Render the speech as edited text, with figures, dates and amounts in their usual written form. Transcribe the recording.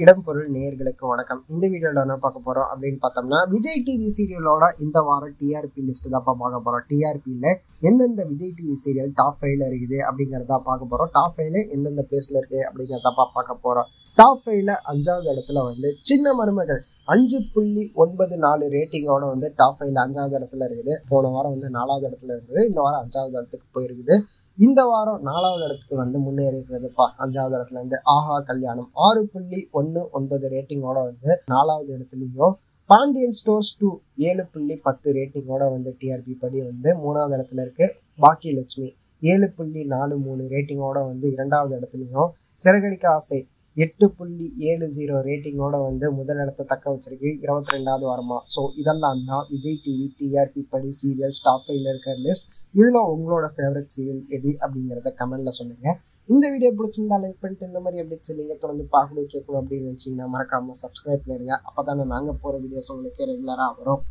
இடம் பொருள் நேயர்களுக்கு வணக்கம். இந்த வீடியோல என்ன பார்க்க போறோம் அப்படின்னு பார்த்தோம்னா, விஜய் டிவி சீரியலோட இந்த வாரம் டிஆர்பி லிஸ்ட் தான் பார்க்க போறோம். டிஆர்பியில் எந்தெந்த விஜய் டிவி சீரியல் டாப் 5ல இருக்குது அப்படிங்கிறதா பார்க்க போறோம். டாப் 5ல எந்தெந்த பிளேஸ்ல இருக்கு அப்படிங்கிறத பார்க்க போறோம். டாப் 5ல 5வது இடத்துல சின்ன மருமகள் 5.94 ரேட்டிங்கோட டாப் 5ல 5வது இடத்துல இருக்குது. போன வாரம் 4வது இடத்துல இருந்தது. இந்த வாரம் 5வது இடத்துக்கு போயிருக்குது. இந்த வாரம் 4வது இடத்துக்கு முன்னேறி இருக்கிறதுப்பா. 5வது இடத்துல ஆஹா கல்யாணம் 6.19 ரேட்டிங்கோட 4வது இடத்துலயும், பாண்டியன் ஸ்டோர்ஸ் 2 7.10 ரேட்டிங்கோட டிஆர்பி படி 3வது இடத்துல இருக்கு. பாக்கியலட்சுமி 7.43 ரேட்டிங்கோட 2வது இடத்துலயும், சிறகடிக்க ஆசை 8.70 ரேட்டிங்கோட முதல் இடத்தை தக்க வச்சிருக்கு 22வது வாரமா. ஸோ இதெல்லாம் தான் விஜய் டிவி டிஆர்பி படி சீரியல்ஸ் டாப் 5ல இருக்கிற லிஸ்ட். இதுல உங்களோட ஃபேவரட் சீரியல் எது அப்படிங்கிறத கமெண்ட்ல சொல்லுங்க. இந்த வீடியோ பிடிச்சிருந்தா லைக் பண்ணிட்டு இந்த மாதிரி அப்டேட்ஸ் நீங்க தொடர்ந்து பார்க்கணும் கேட்கணும் அப்படின்னு நினைச்சீங்கன்னா மறக்காம சப்ஸ்கிரைப் பண்ணிருங்க. அப்பதானே நாங்க போற வீடியோஸ் உங்களுக்கு ரெகுலரா வரும்.